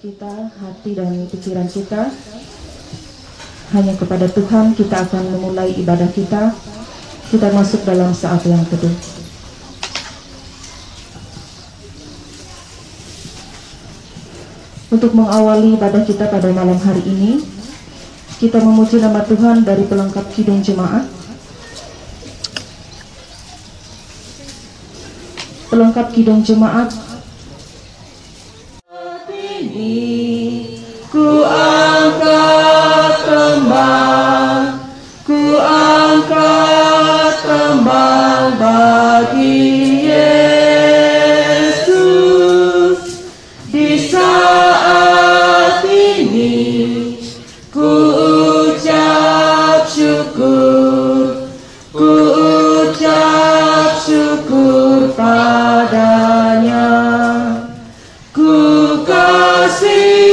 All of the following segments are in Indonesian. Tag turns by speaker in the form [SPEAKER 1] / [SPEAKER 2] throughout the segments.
[SPEAKER 1] kita, hati dan pikiran kita hanya kepada Tuhan. Kita akan memulai ibadah kita. Kita masuk dalam saat yang teduh. Untuk mengawali ibadah kita pada malam hari ini, kita memuji nama Tuhan dari pelengkap Kidung Jemaat. Pelengkap Kidung Jemaat. Ku angkat tembang, ku angkat tembang bagi Yesus. Di saat ini ku ucap syukur, ku ucap syukur padanya. Ku kasih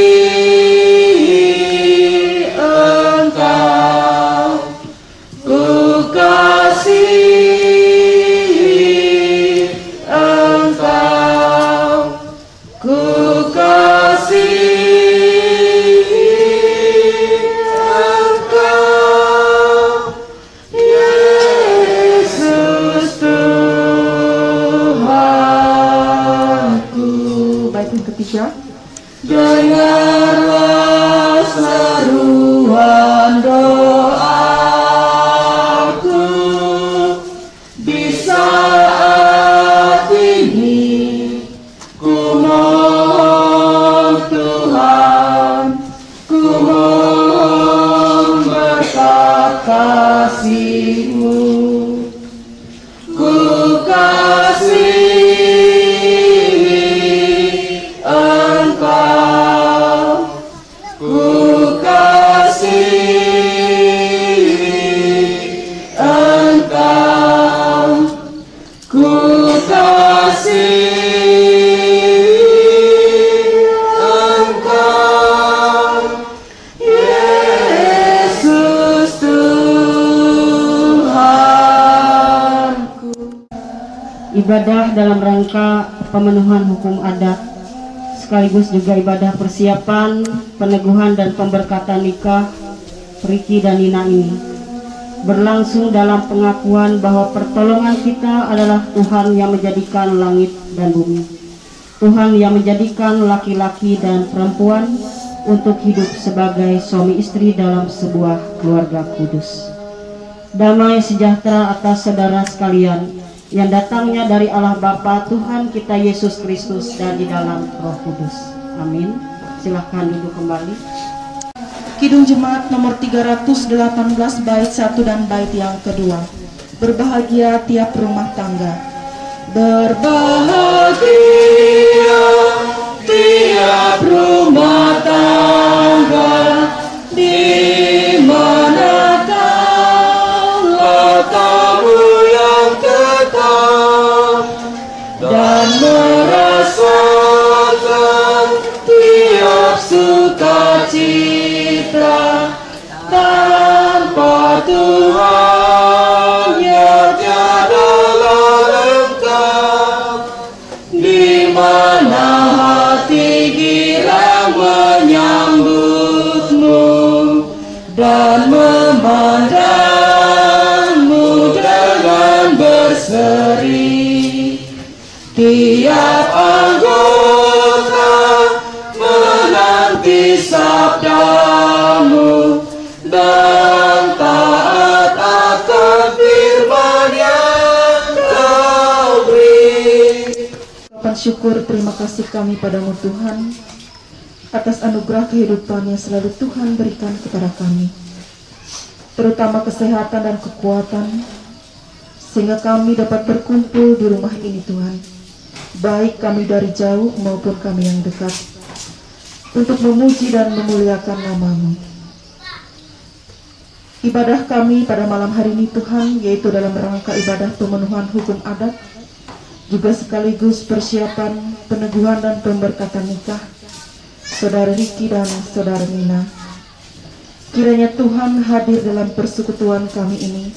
[SPEAKER 1] dengarlah seruan doaku. Di saat ini ku mohon Tuhan, ku mohon berkat kasih-Mu. Ku kasih ibadah dalam rangka pemenuhan hukum adat, sekaligus juga ibadah persiapan, peneguhan dan pemberkatan nikah Riki dan Nina ini berlangsung dalam pengakuan bahwa pertolongan kita adalah Tuhan yang menjadikan langit dan bumi, Tuhan yang menjadikan laki-laki dan perempuan untuk hidup sebagai suami istri dalam sebuah keluarga kudus. Damai sejahtera atas saudara sekalian yang datangnya dari Allah Bapa, Tuhan kita Yesus Kristus, dan di dalam Roh Kudus. Amin. Silahkan duduk kembali.
[SPEAKER 2] Kidung Jemaat nomor 318 bait 1 dan bait yang kedua. Berbahagia tiap rumah tangga. Berbahagia tiap rumah tangga, di mana kau letakmu yang tetap, dan merasakan tiap sukacita. Tanpa Tuhan ya tiadalah lengkap, di mana hati girang menyambutmu dan memandangmu dengan berseri. Tiap anggota menanti sabdamu dan taat akan firman yang kau beri.
[SPEAKER 1] Ucapan syukur terima kasih kami padamu Tuhan atas anugerah kehidupan yang selalu Tuhan berikan kepada kami, terutama kesehatan dan kekuatan, sehingga kami dapat berkumpul di rumah ini Tuhan, baik kami dari jauh maupun kami yang dekat, untuk memuji dan memuliakan nama-Mu. Ibadah kami pada malam hari ini Tuhan, yaitu dalam rangka ibadah pemenuhan hukum adat, juga sekaligus persiapan peneguhan dan pemberkatan nikah Saudara Riki dan Saudara Nina. Kiranya Tuhan hadir dalam persekutuan kami ini,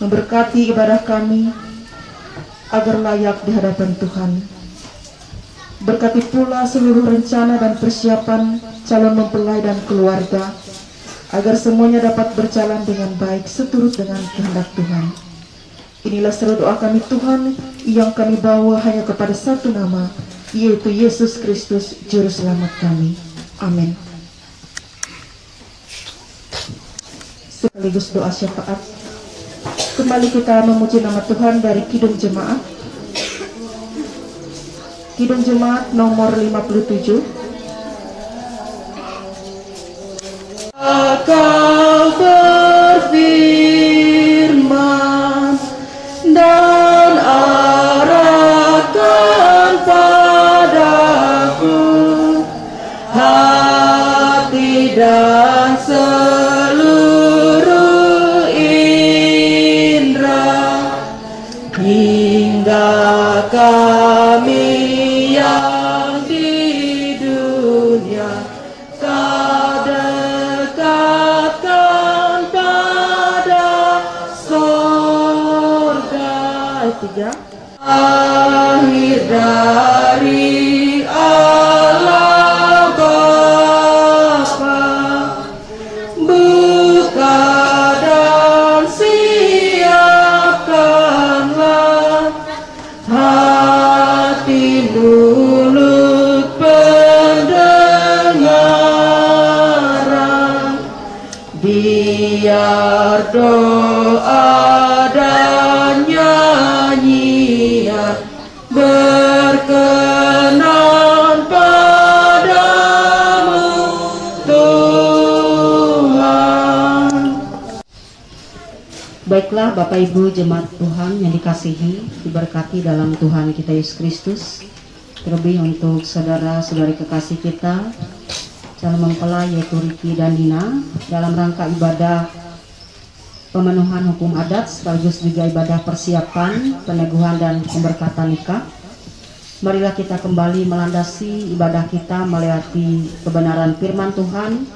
[SPEAKER 1] memberkati ibadah kami agar layak di hadapan Tuhan.
[SPEAKER 2] Berkati pula seluruh rencana dan persiapan calon mempelai dan keluarga, agar semuanya dapat berjalan dengan baik seturut dengan kehendak Tuhan. Inilah seluruh doa kami Tuhan, yang kami bawa hanya kepada satu nama, yaitu Yesus Kristus, Juru Selamat kami. Amin. Sekaligus doa syafaat. Kembali kita memuji nama Tuhan dari Kidung Jemaat. Kidung Jemaat nomor 57. Kau berfirman dan arahkan padaku hati dan seluruh indera, hingga kami yang di dunia kau dekatkan pada sorga. Ayat 3. Akhir dari Allah Bapa, buka dan siapkanlah hati mulut pendengaran, biar doa dan nyanyian berkenan padamu Tuhan.
[SPEAKER 1] Baiklah Bapak Ibu jemaat Tuhan yang dikasihi, diberkati dalam Tuhan kita Yesus Kristus. Terlebih untuk saudara-saudari kekasih kita, calon mempelai yaitu Riki dan Dina, dalam rangka ibadah pemenuhan hukum adat sekaligus juga ibadah persiapan, peneguhan dan pemberkatan nikah. Marilah kita kembali melandasi ibadah kita melewati kebenaran firman Tuhan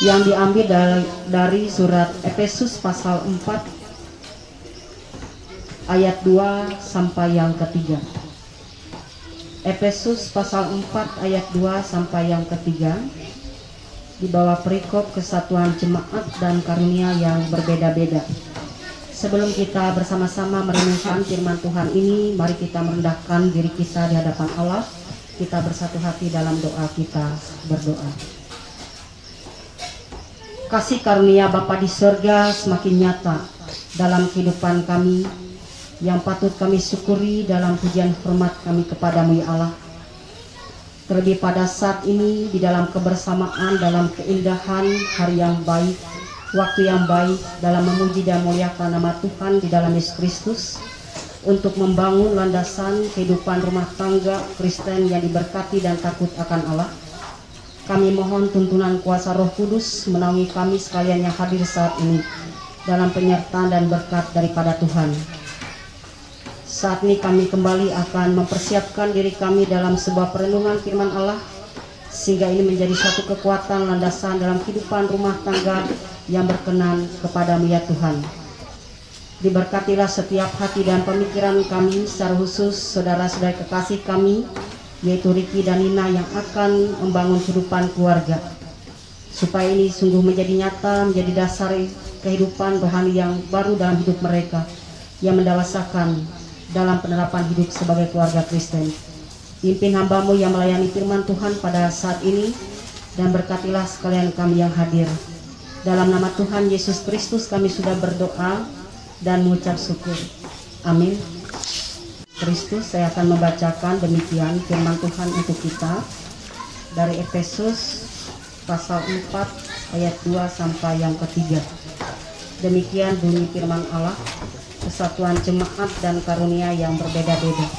[SPEAKER 1] yang diambil dari surat Efesus pasal 4 ayat 2 sampai yang ketiga. Efesus pasal 4 ayat 2 sampai yang ketiga, di bawah perikop kesatuan jemaat dan karunia yang berbeda-beda. Sebelum kita bersama-sama merenungkan firman Tuhan ini, mari kita merendahkan diri kita di hadapan Allah. Kita bersatu hati dalam doa kita berdoa. Kasih karunia Bapa di surga semakin nyata dalam kehidupan kami, yang patut kami syukuri dalam pujian hormat kami kepadamu ya Allah. Terlebih pada saat ini di dalam kebersamaan, dalam keindahan hari yang baik, waktu yang baik dalam memuji dan muliakan nama Tuhan di dalam Yesus Kristus, untuk membangun landasan kehidupan rumah tangga Kristen yang diberkati dan takut akan Allah. Kami mohon tuntunan kuasa Roh Kudus menaungi kami sekalian yang hadir saat ini dalam penyertaan dan berkat daripada Tuhan. Saat ini kami kembali akan mempersiapkan diri kami dalam sebuah perenungan firman Allah, sehingga ini menjadi satu kekuatan landasan dalam kehidupan rumah tangga yang berkenan kepadamu ya Tuhan. Diberkatilah setiap hati dan pemikiran kami, secara khusus saudara-saudara kekasih kami, yaitu Riki dan Nina yang akan membangun kehidupan keluarga, supaya ini sungguh menjadi nyata, menjadi dasar kehidupan rohani yang baru dalam hidup mereka, yang mendewasakan dalam penerapan hidup sebagai keluarga Kristen. Pimpin hambamu yang melayani firman Tuhan pada saat ini, dan berkatilah sekalian kami yang hadir. Dalam nama Tuhan Yesus Kristus kami sudah berdoa dan mengucap syukur. Amin. Kristus, saya akan membacakan demikian firman Tuhan untuk kita dari Efesus pasal 4 ayat 2 sampai yang ketiga. Demikian bunyi firman Allah, kesatuan jemaat dan karunia yang berbeda-beda.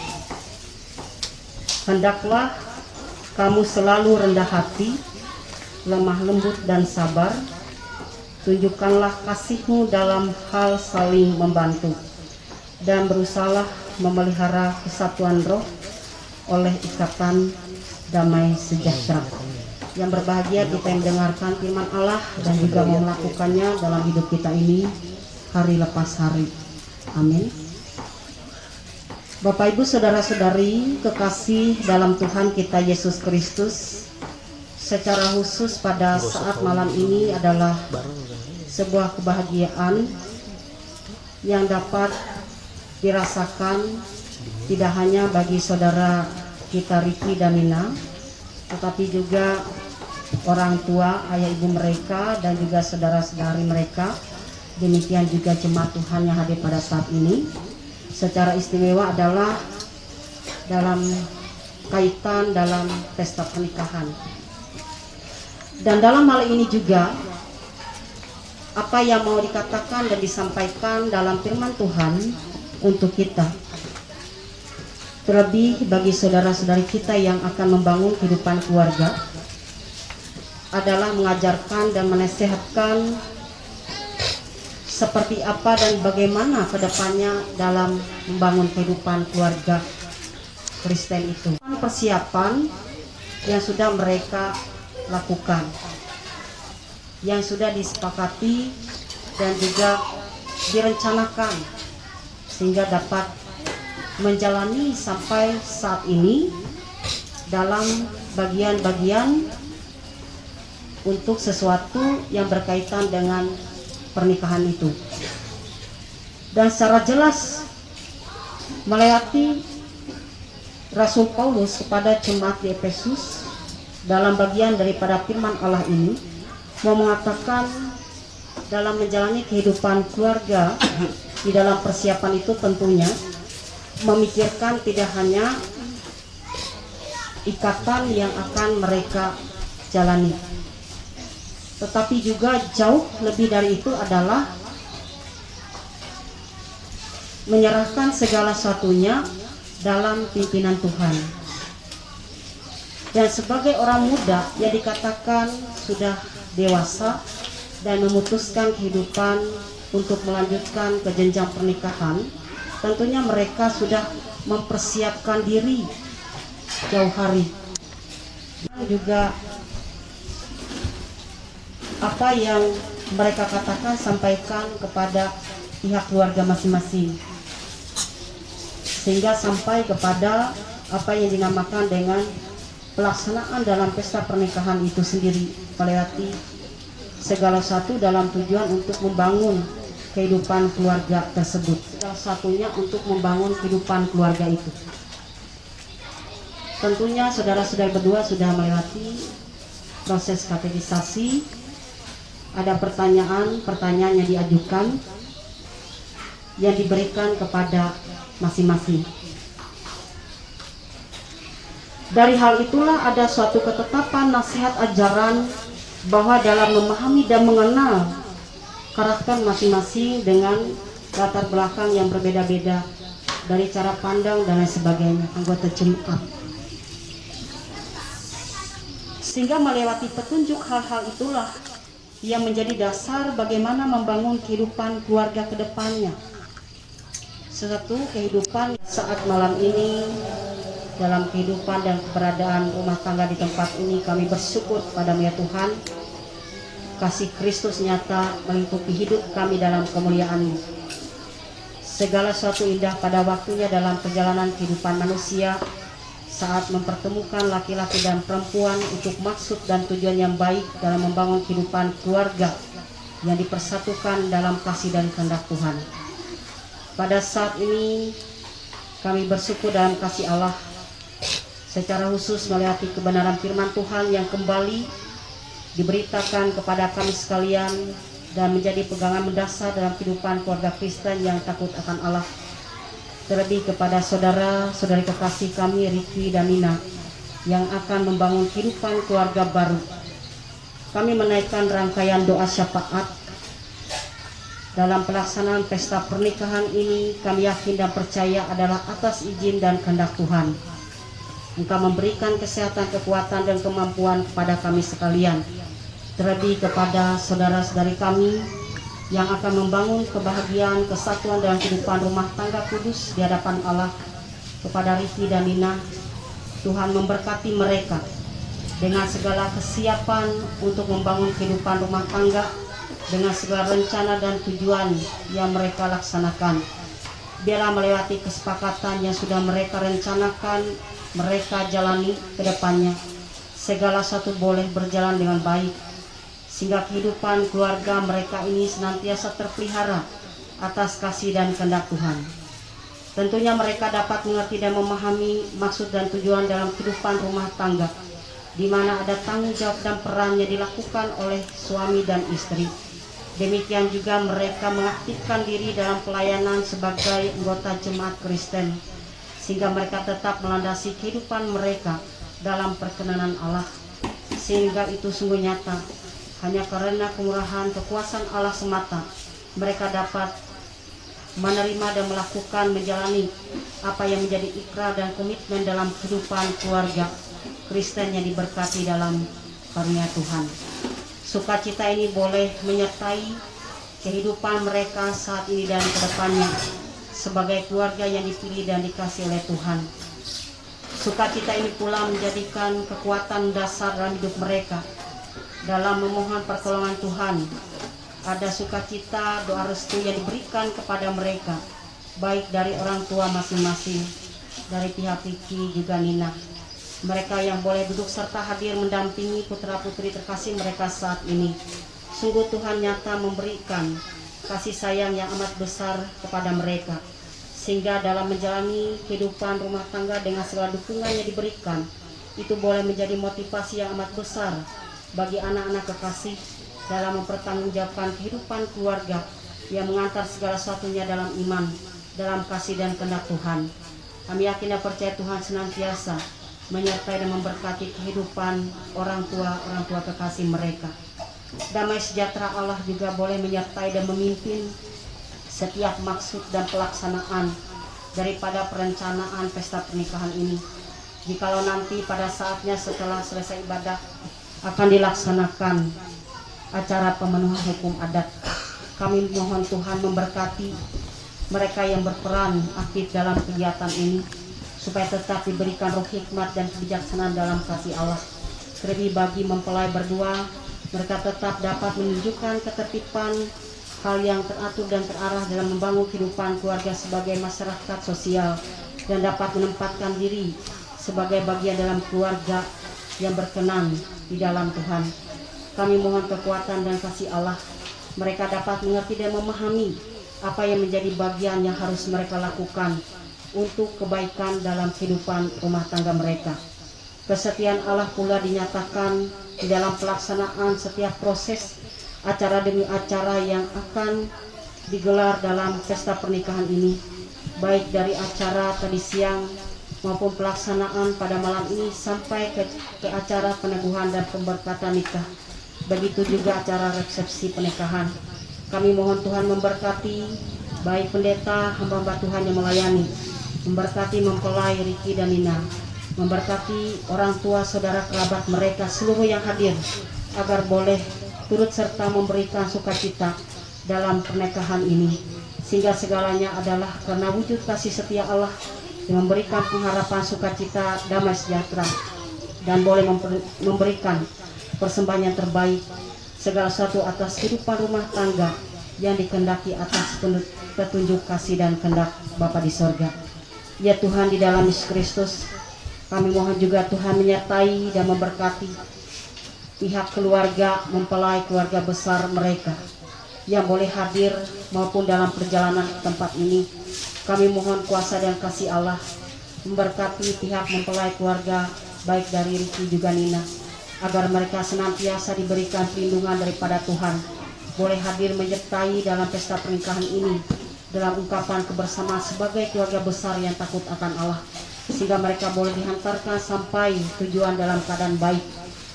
[SPEAKER 1] Hendaklah kamu selalu rendah hati, lemah lembut dan sabar. Tunjukkanlah kasihmu dalam hal saling membantu, dan berusahalah memelihara kesatuan roh oleh ikatan damai sejahtera. Yang berbahagia kita yang mendengarkan firman Allah dan juga mau melakukannya dalam hidup kita ini hari lepas hari. Amin. Bapak Ibu saudara-saudari kekasih dalam Tuhan kita Yesus Kristus, secara khusus pada saat malam ini adalah sebuah kebahagiaan yang dapat dirasakan tidak hanya bagi saudara kita Ricky dan Nina, tetapi juga orang tua, ayah ibu mereka, dan juga saudara-saudari mereka. Demikian juga jemaat Tuhan yang hadir pada saat ini. Secara istimewa adalah dalam kaitan dalam pesta pernikahan. Dan dalam hal ini juga apa yang mau dikatakan dan disampaikan dalam firman Tuhan untuk kita, terlebih bagi saudara-saudari kita yang akan membangun kehidupan keluarga, adalah mengajarkan dan menasehatkan seperti apa dan bagaimana kedepannya dalam membangun kehidupan keluarga Kristen itu. Persiapan yang sudah mereka lakukan, yang sudah disepakati dan juga direncanakan, sehingga dapat menjalani sampai saat ini dalam bagian-bagian untuk sesuatu yang berkaitan dengan pernikahan itu. Dan secara jelas melewati Rasul Paulus kepada jemaat di Efesus dalam bagian daripada firman Allah ini mau mengatakan dalam menjalani kehidupan keluarga di dalam persiapan itu tentunya memikirkan tidak hanya ikatan yang akan mereka jalani, tetapi juga jauh lebih dari itu adalah menyerahkan segala sesuatunya dalam pimpinan Tuhan. Dan sebagai orang muda yang dikatakan sudah dewasa dan memutuskan kehidupan untuk melanjutkan ke jenjang pernikahan, tentunya mereka sudah mempersiapkan diri jauh hari. Dan juga apa yang mereka katakan sampaikan kepada pihak keluarga masing-masing, sehingga sampai kepada apa yang dinamakan dengan pelaksanaan dalam pesta pernikahan itu sendiri, melewati segala satu dalam tujuan untuk membangun kehidupan keluarga tersebut. Salah satunya untuk membangun kehidupan keluarga itu. Tentunya saudara-saudara berdua sudah melewati proses katekisasi. Ada pertanyaan yang diajukan yang diberikan kepada masing-masing. Dari hal itulah ada suatu ketetapan nasihat ajaran bahwa dalam memahami dan mengenal karakter masing-masing dengan latar belakang yang berbeda-beda, dari cara pandang dan lain sebagainya anggota jemaat, sehingga melewati petunjuk hal-hal itulah yang menjadi dasar bagaimana membangun kehidupan keluarga ke depannya. Satu kehidupan saat malam ini dalam kehidupan dan keberadaan rumah tangga di tempat ini, kami bersyukur pada ya Tuhan, kasih Kristus nyata melingkupi hidup kami dalam kemuliaan-Mu. Segala sesuatu indah pada waktunya dalam perjalanan kehidupan manusia, saat mempertemukan laki-laki dan perempuan untuk maksud dan tujuan yang baik dalam membangun kehidupan keluarga yang dipersatukan dalam kasih dan kehendak Tuhan. Pada saat ini kami bersyukur dalam kasih Allah, secara khusus melewati kebenaran firman Tuhan yang kembali diberitakan kepada kami sekalian dan menjadi pegangan mendasar dalam kehidupan keluarga Kristen yang takut akan Allah. Terlebih kepada saudara-saudari kekasih kami Ricky dan Nina yang akan membangun kehidupan keluarga baru, kami menaikkan rangkaian doa syafaat dalam pelaksanaan pesta pernikahan ini. Kami yakin dan percaya adalah atas izin dan kehendak Tuhan. Engkau memberikan kesehatan, kekuatan dan kemampuan kepada kami sekalian, terlebih kepada saudara-saudari kami yang akan membangun kebahagiaan, kesatuan dalam kehidupan rumah tangga kudus di hadapan Allah. Kepada Ricky dan Nina, Tuhan memberkati mereka dengan segala kesiapan untuk membangun kehidupan rumah tangga dengan segala rencana dan tujuan yang mereka laksanakan. biarlah melewati kesepakatan yang sudah mereka rencanakan, mereka jalani ke depannya. Segala satu boleh berjalan dengan baik, sehingga kehidupan keluarga mereka ini senantiasa terpelihara atas kasih dan kehendak Tuhan. Tentunya mereka dapat mengerti dan memahami maksud dan tujuan dalam kehidupan rumah tangga, di mana ada tanggung jawab dan peran yang dilakukan oleh suami dan istri. Demikian juga mereka mengaktifkan diri dalam pelayanan sebagai anggota jemaat Kristen, sehingga mereka tetap melandasi kehidupan mereka dalam perkenanan Allah, sehingga itu sungguh nyata. Hanya karena kemurahan kekuasaan Allah semata, mereka dapat menerima dan melakukan menjalani apa yang menjadi ikrar dan komitmen dalam kehidupan keluarga Kristen yang diberkati dalam karunia Tuhan. Sukacita ini boleh menyertai kehidupan mereka saat ini dan kedepannya sebagai keluarga yang dipilih dan dikasih oleh Tuhan. Sukacita ini pula menjadikan kekuatan dasar dalam hidup mereka dalam memohon pertolongan Tuhan. Ada sukacita, doa restu yang diberikan kepada mereka, baik dari orang tua masing-masing, dari pihak Riki juga Nina. Mereka yang boleh duduk serta hadir mendampingi putra-putri terkasih mereka saat ini. Sungguh Tuhan nyata memberikan kasih sayang yang amat besar kepada mereka, sehingga dalam menjalani kehidupan rumah tangga dengan segala dukungan yang diberikan, itu boleh menjadi motivasi yang amat besar bagi anak-anak kekasih dalam mempertanggungjawabkan kehidupan keluarga yang mengantar segala satunya dalam iman, dalam kasih dan kehendak Tuhan. Kami yakin dan percaya Tuhan senantiasa menyertai dan memberkati kehidupan orang tua kekasih mereka. Damai sejahtera Allah juga boleh menyertai dan memimpin setiap maksud dan pelaksanaan daripada perencanaan pesta pernikahan ini. Jikalau nanti pada saatnya setelah selesai ibadah akan dilaksanakan acara pemenuhan hukum adat, kami mohon Tuhan memberkati mereka yang berperan aktif dalam kegiatan ini, supaya tetap diberikan roh hikmat dan kebijaksanaan dalam kasih Allah. Terlebih bagi mempelai berdua, mereka tetap dapat menunjukkan ketertiban, hal yang teratur dan terarah dalam membangun kehidupan keluarga sebagai masyarakat sosial, dan dapat menempatkan diri sebagai bagian dalam keluarga yang berkenan di dalam Tuhan. Kami mohon kekuatan dan kasih Allah, mereka dapat mengerti dan memahami apa yang menjadi bagian yang harus mereka lakukan untuk kebaikan dalam kehidupan rumah tangga mereka. Kesetiaan Allah pula dinyatakan di dalam pelaksanaan setiap proses acara demi acara yang akan digelar dalam pesta pernikahan ini, baik dari acara tadi siang maupun pelaksanaan pada malam ini sampai ke acara peneguhan dan pemberkatan nikah. Begitu juga acara resepsi pernikahan. Kami mohon Tuhan memberkati baik pendeta, hamba-hamba Tuhan yang melayani, memberkati mempelai Riki dan Nina, memberkati orang tua, saudara, kerabat mereka, seluruh yang hadir, agar boleh turut serta memberikan sukacita dalam pernikahan ini, sehingga segalanya adalah karena wujud kasih setia Allah yang memberikan pengharapan sukacita, damai sejahtera, dan boleh memberikan persembahan yang terbaik segala sesuatu atas kehidupan rumah tangga yang dikehendaki atas petunjuk kasih dan kehendak Bapa di sorga. Ya Tuhan, di dalam Yesus Kristus, kami mohon juga Tuhan menyertai dan memberkati pihak keluarga, mempelai keluarga besar mereka yang boleh hadir maupun dalam perjalanan ke tempat ini. Kami mohon kuasa dan kasih Allah memberkati pihak mempelai keluarga, baik dari Riki juga Nina, agar mereka senantiasa diberikan perlindungan daripada Tuhan, boleh hadir menyertai dalam pesta pernikahan ini dalam ungkapan kebersamaan sebagai keluarga besar yang takut akan Allah, sehingga mereka boleh dihantarkan sampai tujuan dalam keadaan baik.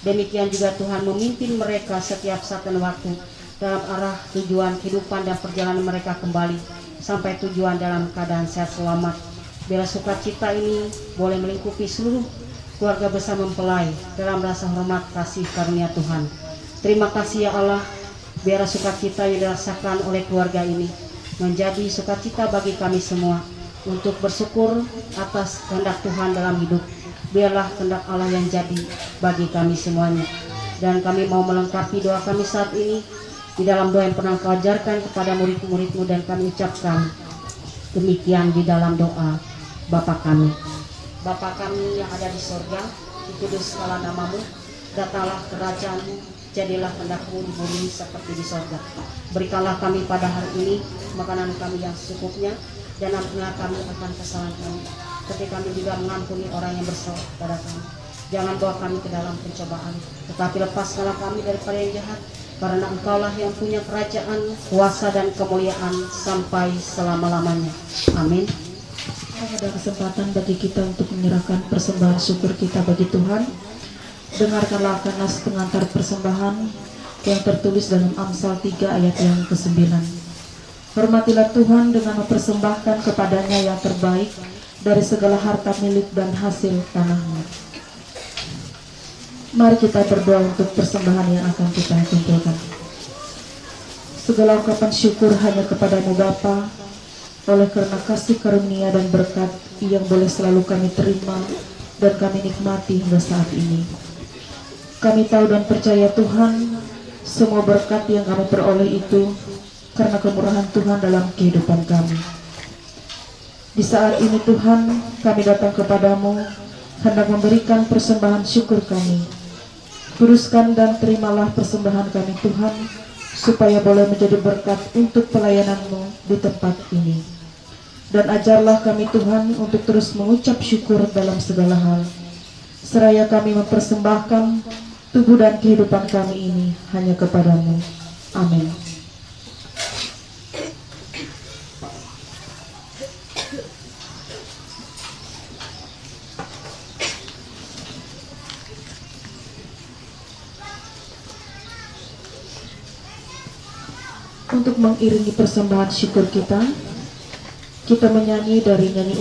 [SPEAKER 1] Demikian juga Tuhan memimpin mereka setiap saat dan waktu dalam arah tujuan kehidupan dan perjalanan mereka kembali sampai tujuan dalam keadaan sehat selamat. Biar sukacita ini boleh melingkupi seluruh keluarga besar mempelai dalam rasa hormat kasih karunia Tuhan. Terima kasih ya Allah, biar sukacita yang dirasakan oleh keluarga ini menjadi sukacita bagi kami semua untuk bersyukur atas kehendak Tuhan dalam hidup. Biarlah kehendak Allah yang jadi bagi kami semuanya. Dan kami mau melengkapi doa kami saat ini di dalam doa yang pernah Kau ajarkan kepada murid-murid-Mu, dan kami ucapkan, Demikian di dalam doa Bapa kami. Bapa kami yang ada di sorga, dikuduskanlah namamu, datanglah kerajaan-Mu, jadilah kehendak-Mu di bumi seperti di sorga. Berikanlah kami pada hari ini makanan kami yang secukupnya, dan ampunilah kami akan kesalahan kami, seperti kami juga mengampuni orang yang bersalah pada kami. Jangan bawa kami ke dalam pencobaan, tetapi lepaskanlah kami daripada yang jahat, karena Engkaulah yang punya kerajaan, kuasa dan kemuliaan sampai selama-lamanya. Amin.
[SPEAKER 2] Ada kesempatan bagi kita untuk menyerahkan persembahan syukur kita bagi Tuhan. Dengarkanlah akan nas pengantar persembahan yang tertulis dalam Amsal 3 ayat yang ke-9. Hormatilah Tuhan dengan mempersembahkan kepadanya yang terbaik dari segala harta milik dan hasil tanahmu. Mari kita berdoa untuk persembahan yang akan kita kumpulkan. Segala ungkapan syukur hanya kepadamu Bapa, oleh karena kasih karunia dan berkat yang boleh selalu kami terima dan kami nikmati hingga saat ini. Kami tahu dan percaya Tuhan, semua berkat yang kami peroleh itu karena kemurahan Tuhan dalam kehidupan kami. Di saat ini Tuhan, kami datang kepadamu hendak memberikan persembahan syukur kami. Kuduskan dan terimalah persembahan kami Tuhan, supaya boleh menjadi berkat untuk pelayanan-Mu di tempat ini. Dan ajarlah kami Tuhan untuk terus mengucap syukur dalam segala hal, seraya kami mempersembahkan tubuh dan kehidupan kami ini hanya kepadamu. Amin. Untuk mengiringi persembahan syukur kita menyanyi dari nyanyi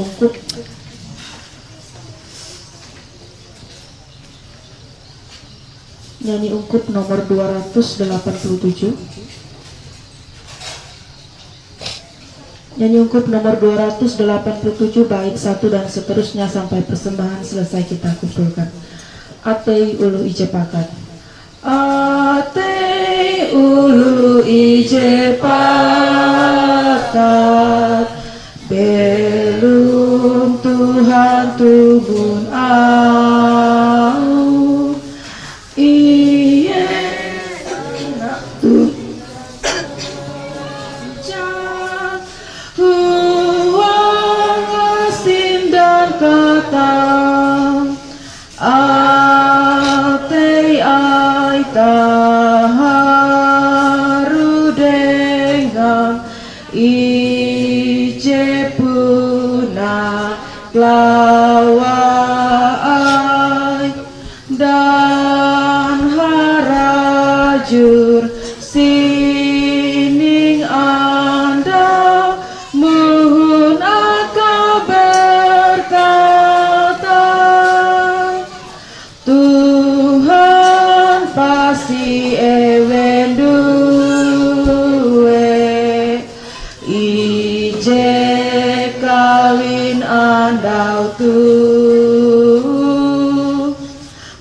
[SPEAKER 2] ungkup nomor 287. Nyanyi ungkup nomor 287 bait 1 dan seterusnya sampai persembahan selesai kita kumpulkan. Atei ulu ije pakat. Atei ulu ije pakat, belum Tuhan tubun au, iye anak tu huang asin dan kata atei ai taharu dengan ije puna lawai dan harajur sining anda muhun aka berkata Tuhan pasti ewen duwe ije kawin andau tu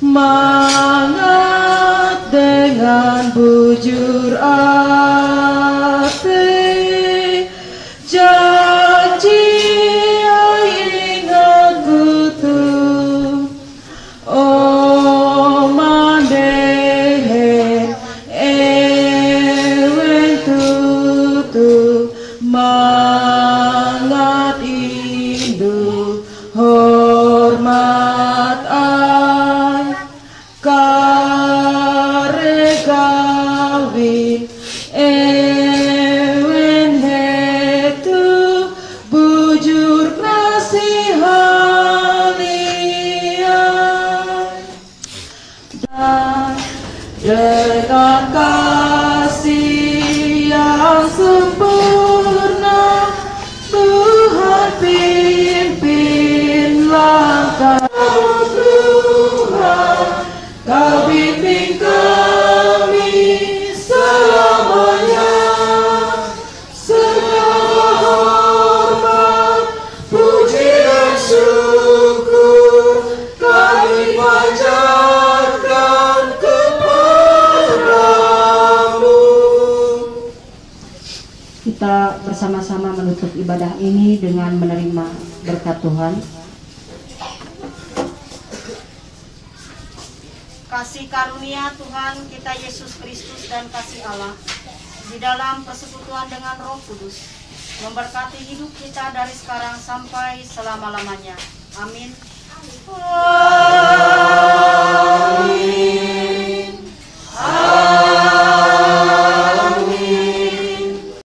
[SPEAKER 2] mangat dengan bujur ati janji ingat kutu oh mandehen ewen tutu mangat indu hormat ay kare kawin ewen hetu bujur kasihanian dan dengan kasih yang sempurna Tuhan pimpin langkah Tuhan, Kau bimbing kami selamanya.
[SPEAKER 1] kita bersama-sama menutup ibadah ini dengan menerima berkat Tuhan. Kasih karunia Tuhan kita Yesus Kristus dan kasih Allah di dalam persekutuan dengan Roh Kudus memberkati hidup kita dari sekarang sampai selama-lamanya. Amin.